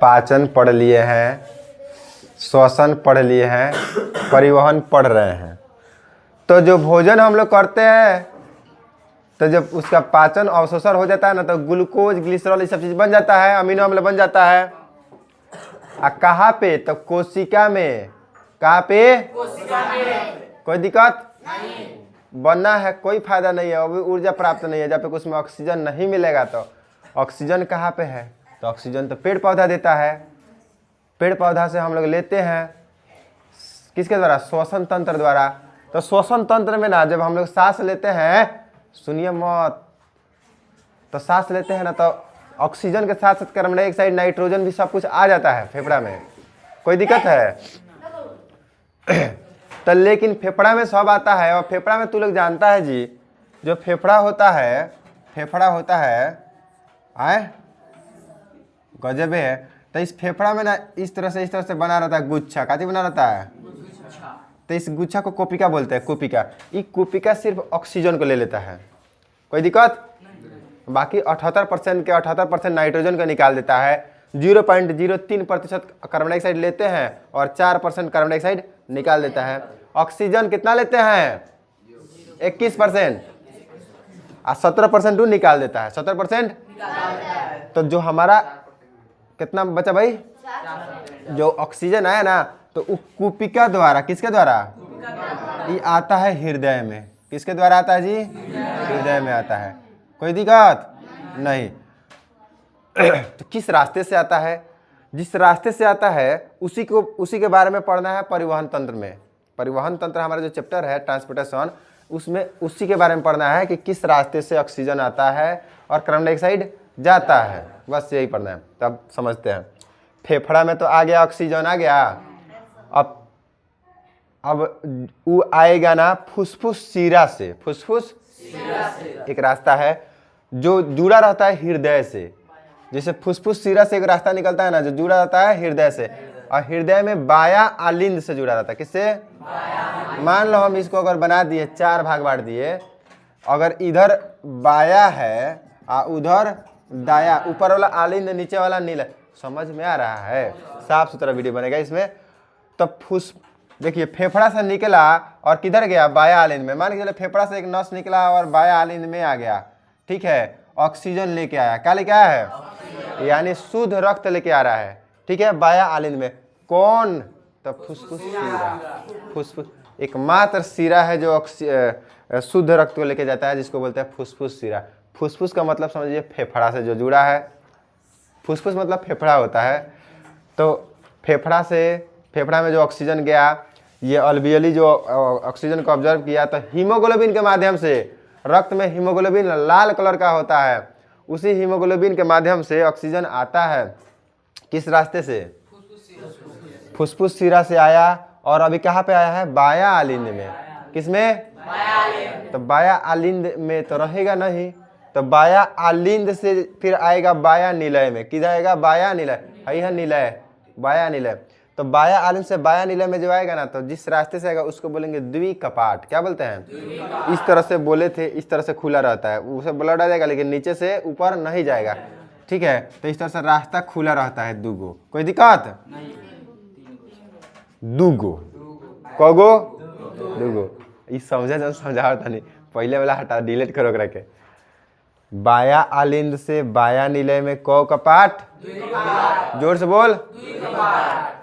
पाचन पढ़ लिए हैं, श्वसन पढ़ लिए हैं, परिवहन पढ़ रहे हैं। तो जो भोजन हम लोग करते हैं तो जब उसका पाचन अवशोषण हो जाता है ना तो ग्लूकोज, ग्लिसरॉल ये सब चीज़ बन जाता है, अमीनो अम्ल बन जाता है। कहाँ पे? तो कोशिका में। कहाँ पे? कोशिका में। कोई दिक्कत नहीं, बनना है कोई फायदा नहीं है, अभी ऊर्जा प्राप्त नहीं है जब तक उसमें ऑक्सीजन नहीं मिलेगा। तो ऑक्सीजन कहाँ पे है? तो ऑक्सीजन तो पेड़ पौधा देता है, पेड़ पौधा से हम लोग लेते हैं। किसके द्वारा? श्वसन तंत्र द्वारा। तो श्वसन तंत्र में ना जब हम लोग सांस लेते हैं, सुनिए मत, तो सांस लेते हैं ना तो ऑक्सीजन के साथ साथ कार्बन डाइऑक्साइड, नाइट्रोजन भी सब कुछ आ जाता है फेफड़ा में। कोई दिक्कत है? तो लेकिन फेफड़ा में सब आता है। और फेफड़ा में तू लोग जानता है जी, जो फेफड़ा होता है आए गजबे है। तो इस फेफड़ा में ना इस तरह से बना रहता है गुच्छा। काती बना रहता है? तो इस गुच्छा को कोपिका बोलते हैं, कोपिका। ये कोपिका सिर्फ ऑक्सीजन को ले लेता है। कोई दिक्कत? बाकी 78% के 78% नाइट्रोजन को निकाल देता है। 0.03% कार्बन डाइऑक्साइड लेते हैं और 4% कार्बन डाइऑक्साइड निकाल देता है। ऑक्सीजन कितना लेते हैं? 21%। और 17% वो निकाल देता है। 17%। तो जो हमारा कितना बचा भाई? जो ऑक्सीजन आया ना तो वो कुपिका द्वारा, किसके द्वारा? ये आता है हृदय में। किसके द्वारा आता है जी? हृदय में आता है। कोई दिक्कत नहीं। तो किस रास्ते से आता है? जिस रास्ते से आता है उसी के बारे में पढ़ना है परिवहन तंत्र में। परिवहन तंत्र हमारा जो चैप्टर है ट्रांसपोर्टेशन, उसमें उसी के बारे में पढ़ना है कि किस रास्ते से ऑक्सीजन आता है और कार्बन डाइऑक्साइड जाता है। बस यही पढ़ना है, तब समझते हैं। फेफड़ा में तो आ गया, ऑक्सीजन आ गया। अब वो आएगा ना फुसफुस शिरा से। फुसफुस एक रास्ता है जो जुड़ा रहता है हृदय से। जैसे फुसफुस शिरा से एक रास्ता निकलता है ना जो जुड़ा रहता है हृदय से, और हृदय में बाया आलिंद से जुड़ा रहता है। किससे? मान लो हम इसको अगर बना दिए, 4 भाग बांट दिए, अगर इधर बाया है और उधर दाया, ऊपर वाला आलिंद नीचे वाला नीला। समझ में आ रहा है? साफ सुथरा वीडियो बनेगा इसमें। तो देखिए फेफड़ा से निकला और किधर गया? बाया आलिंद में। मान के चले फेफड़ा से एक नस निकला और बाया आलिंद में आ गया, ठीक है। ऑक्सीजन लेके आया। क्या लेके आया है? यानी शुद्ध रक्त लेके आ रहा है, ठीक है, बाया आलिंद में। कौन? तो फुसफुस शिरा। फुसफुस एकमात्र शिरा है जो शुद्ध रक्त को लेके जाता है, जिसको बोलते हैं फुसफुस शिरा। फुसफुस का मतलब समझिए फेफड़ा से जो जुड़ा है। फुसफुस मतलब फेफड़ा होता है। तो फेफड़ा में जो ऑक्सीजन गया, ये अल्वियली जो ऑक्सीजन को ऑब्जर्व किया, तो हीमोग्लोबिन के माध्यम से, रक्त में हीमोग्लोबिन लाल कलर का होता है, उसी हीमोग्लोबिन के माध्यम से ऑक्सीजन आता है। किस रास्ते से? फुसफुस शिरा से आया। और अभी कहाँ पे आया है? बाया आलिंद में। किसमें? तो बाया आलिंद में तो रहेगा नहीं, तो बाया आलिंद से फिर आएगा बाया निलय में। किधर आएगा? बाया निलय। है निलय, बाया निलय। तो बाया आलिंद से बाया निलय में जो आएगा ना, तो जिस रास्ते से आएगा उसको बोलेंगे द्विकपाट। क्या बोलते हैं? इस तरह से बोले थे, इस तरह से खुला रहता है, उसे ब्लड आ जाएगा लेकिन नीचे से ऊपर नहीं जाएगा, ठीक है। तो इस तरह से रास्ता खुला रहता है। दूगो। कोई दिक्कत? दूगो। कगो? दूगो। इस समझा था नहीं, पहले वाला हटा, डिलीट करो के। बाया आलिंद से बाया निलय में कौ कपाट? जोर से बोल।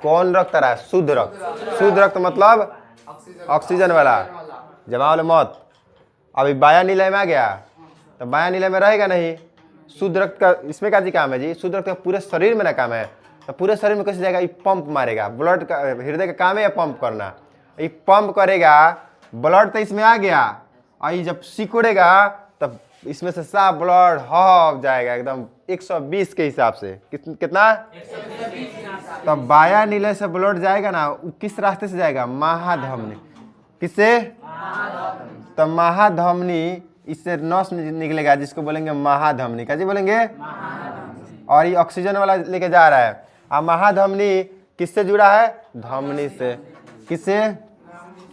कौन रक्त आ रहा है? शुद्ध रक्त। शुद्ध रक्त मतलब ऑक्सीजन वाला, जमाओ मत। अभी बाया निलय में आ गया, तो बाया निलय में रहेगा नहीं। शुद्ध रक्त का इसमें क्या काम है जी? शुद्ध रक्त का पूरे शरीर में ना काम है। तो पूरे शरीर में कैसे जाएगा? ये पंप मारेगा। ब्लड का, हृदय का काम है पंप करना। ये पंप करेगा, ब्लड तो इसमें आ गया, और ये जब सिकुड़ेगा तब इसमें से साफ ब्लड हब जाएगा एकदम 120 के हिसाब से। कितना? 120। तब बाया निलय से ब्लड जाएगा ना, किस रास्ते से जाएगा? महाधमनी। किससे? तो महाधमनी, इससे नस निकलेगा जिसको बोलेंगे महाधमनी। क्या जी बोलेंगे? और ये ऑक्सीजन वाला लेके जा रहा है। अब महाधमनी किससे जुड़ा है? धमनी से। किससे?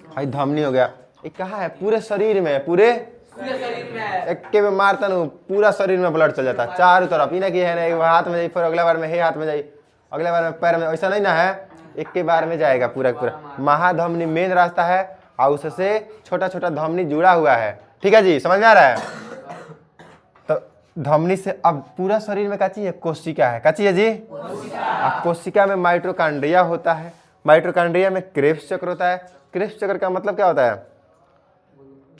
भाई धमनी हो गया। ये कहाँ है? पूरे शरीर में। पूरे एक के में मारता हूँ, पूरा शरीर में ब्लड चल जाता है चारों तरफ। इन्हें की है ना, एक हाथ में जाई, फिर अगला बार में हे हाथ में जाई, अगले बार में पैर में, ऐसा नहीं ना है, एक के बार में जाएगा पूरा पूरा। महाधमनी मेन रास्ता है और उससे छोटा छोटा धमनी जुड़ा हुआ है। ठीक है जी, समझ में आ रहा है? तो धमनी से अब पूरा शरीर में क्या चीज है? कोशिका है। क्या चीज है जी? अब कोशिका में माइटोकॉन्ड्रिया होता है, माइटोकॉन्ड्रिया में क्रेब्स चक्र होता है। क्रेब्स चक्र का मतलब क्या होता है?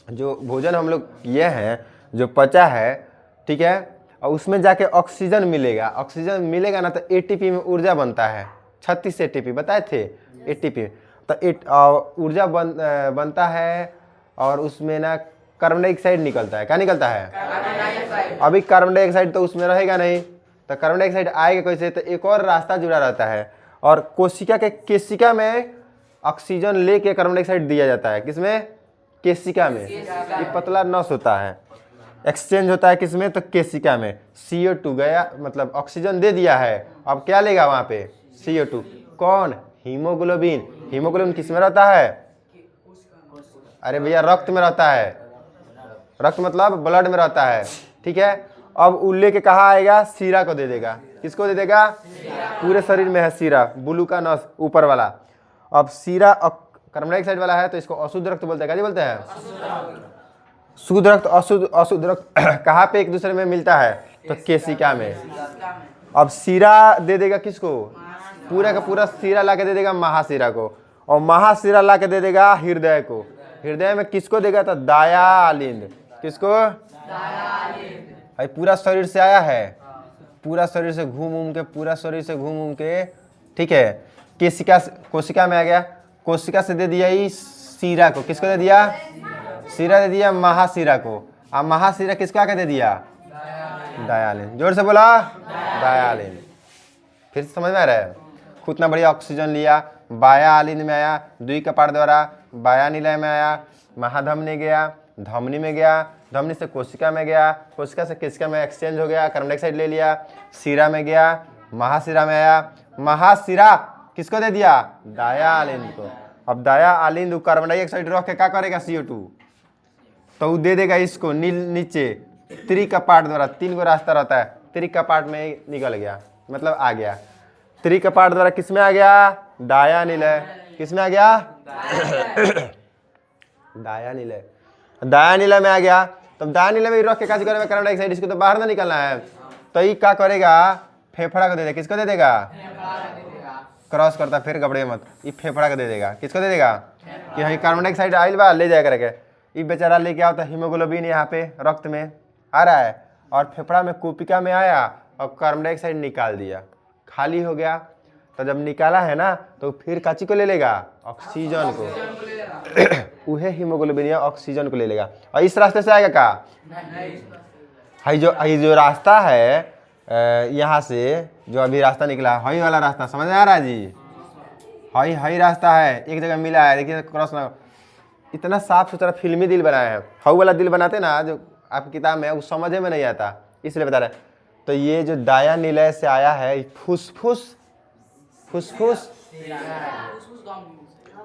जो भोजन हम लोग किए हैं, जो पचा है, ठीक है, और उसमें जाके ऑक्सीजन मिलेगा, ऑक्सीजन मिलेगा ना तो एटीपी में ऊर्जा बनता है। 36 एटीपी बताए थे, एटीपी तो ऊर्जा बनता है और उसमें ना कार्बन डाइऑक्साइड निकलता है। क्या निकलता है? अभी कार्बन डाइऑक्साइड तो उसमें रहेगा नहीं, तो कार्बन डाइऑक्साइड आएगा कैसे? तो एक और रास्ता जुड़ा रहता है और कोशिका के केशिका में ऑक्सीजन लेके कार्बन डाइऑक्साइड दिया जाता है। किसमें? केशिका में। ये पतला नस होता है, एक्सचेंज होता है किसमें? तो केशिका में। CO2 गया, मतलब ऑक्सीजन दे दिया है, अब क्या लेगा वहां पे? CO2। कौन? हीमोग्लोबिन। हीमोग्लोबिन किसमें रहता है? अरे भैया रक्त में रहता है, रक्त मतलब ब्लड में रहता है। ठीक है, अब वो लेके कहाँ आएगा? सीरा को दे देगा। किसको दे देगा? पूरे शरीर में है सीरा, ब्लू का नस ऊपर वाला। अब सीरा कार्बन डाइऑक्साइड वाला है तो इसको अशुद्ध रक्त बोलते हैं। क्या बोलते हैं? शुद्ध रक्त, अशुद्ध रक्त कहाँ पे एक दूसरे में मिलता है? तो केशिका में। अब सीरा दे देगा किसको? पूरा का पूरा सीरा ला के दे देगा महासीरा को, और महासीरा ला के दे देगा हृदय को। हृदय में किसको देगा? तो दायालिंद। किसको? भाई पूरा शरीर से आया है, पूरा शरीर से घूम के, पूरा शरीर से घूम के, ठीक है, केशिका कोशिका में आ गया, कोशिका से दे दिया ही सीरा को। किसको दे दिया? सीरा दे दिया महासीरा को। अब महासीरा किसको आके दे दिया? दायालिंद। जोर से बोला, दायालिंद। फिर समझ में आ रहा है? उतना बढ़िया ऑक्सीजन लिया, बाया आलिंद में आया, दुई कपाट द्वारा बाया निलय में आया, महाधमनी गया, धमनी में गया, धमनी से कोशिका में गया, कोशिका से केशिका में एक्सचेंज हो गया, कार्बन डाइऑक्साइड ले लिया, सीरा में गया, महासीरा में आया, महासीरा किसको दे दिया? दाया आलिंद को। अब दाया आलिंद कार्बन डाइऑक्साइड रख के क्या करेगा? CO2 तो वो दे देगा इसको नीचे त्रिकपाट द्वारा। 3 गो रास्ता रहता है, त्रिकपाट में निकल गया, मतलब आ गया। त्रिकपाट द्वारा किस में आ गया? दाया निलय। किस में आ गया? दाया निलय। दाया निलय में आ गया। तब दाया निलय में रख के क्या करेगा? कार्बन डाइऑक्साइड इसको तो बाहर ना निकलना है, तो ये क्या करेगा? फेफड़ा को दे देगा। किसको दे देगा? क्रॉस करता फिर गबड़े मत, ये फेफड़ा को दे देगा। किसको दे देगा? कि हाँ कार्बन डाइऑक्साइड आइल बा, ले जाए करके। ये बेचारा लेके आओ तो हीमोग्लोबिन यहाँ पे रक्त में आ रहा है, और फेफड़ा में कोशिका में आया और कार्बन डाइऑक्साइड निकाल दिया, खाली हो गया। तो जब निकाला है ना तो फिर काची को ले लेगा? ऑक्सीजन को। वह हीमोग्लोबिन या ऑक्सीजन को ले लेगा, और इस रास्ते से आएगा का? ये जो रास्ता है यहाँ से जो अभी रास्ता निकला है, हई वाला रास्ता, समझ में आ रहा है जी? हई रास्ता है, एक जगह मिला है, देखिए क्रॉस ना। इतना साफ सुथरा फिल्मी दिल बनाया है। हऊ वाला दिल बनाते ना जो आपकी किताब में, वो समझे में नहीं आता, इसलिए बता रहे। तो ये जो दाया निलय से आया है, फुसफुस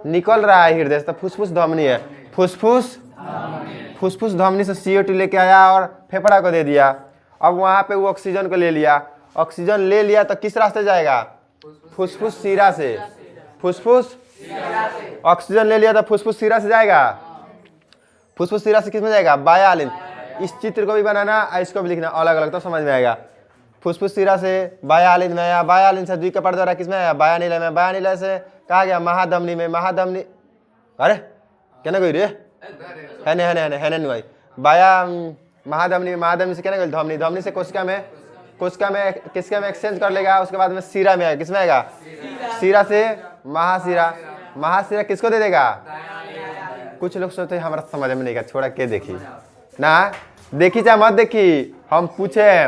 निकल रहा है हृदय से, तो फुसफुस धमनी है। फुसफुस धमनी से CO2 लेके आया और फेफड़ा को दे दिया। अब वहां पे वो ऑक्सीजन को ले लिया, ऑक्सीजन ले लिया तो किस रास्ते जाएगा? फुसफुस सीरा से। फुसफुस ऑक्सीजन ले लिया तो फुसफुस सीरा से जाएगा। फुसफुस सीरा से किस में जाएगा? बाया आलिंद। इस चित्र को भी बनाना, इसको भी लिखना अलग अलग, तो समझ में आएगा। फुसफुस सीरा से बाया आलिंद में आया, बाया आलिंद से द्विकपाट द्वारा किस में आया? बाया निलय में। बाया निलय से कहा गया? महाधमनी में। महाधमनी, अरे क्या कोई रे है नहीं भाई। बाया महाधमनी में, महाधमनी से क्या गई? धमनी। धमनी से कोशिका में, कोशिका में एक्सचेंज कर लेगा, उसके बाद में सीरा में आएगा। किस में आएगा? सीरा से महासीरा। महासीरा किसको दे देगा? कुछ लोग सोचते हैं हमारा समझ में नहीं, छोड़ा के देखी ना, देखी चाहे मत देखी, हम पूछे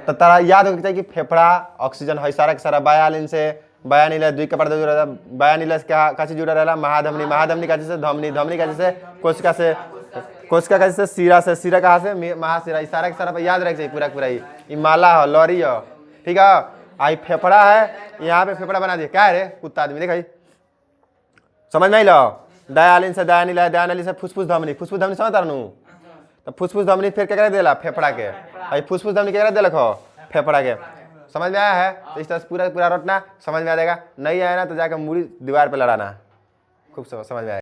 तो तारा याद होना चाहिए कि फेफड़ा ऑक्सीजन है सारा के सारा बाया आलिंद से, बाया निलय द्विकपाट जुड़ा रहता, बाया निलय से क्या जुड़ा रहला? महाधमनी। महाधमनी का से धमनी, धमनी का से कोशिका से, कोशिका का से सीरा से, सीरा कहाँ से? महासीरा। इस सारा के सारा याद रख चाहिए पूरा पूरा। ये माला हो, लॉरी हो, ठीक है। आई फेफड़ा है, यहाँ पे फेफड़ा बना दिया। क्या है रे कुत्ता आदमी, देखा समझ नहीं लो। दयालिन से दाया निलय, दाया निलय से फुसफुस धमनी। फुसफुस धमनी समझ तारू? तो फुसफुस धमनी फिर क्या देला? फेफड़ा के। आई फुसफुस धमनी क्या देलक हो? फेफड़ा के। समझ में आया है? तो इस तरह से पूरा पूरा रटना, समझ में आ जाएगा। नहीं आया ना तो जाकर मूड़ी दीवार पर लड़ाना, खूब समझ में आएगा।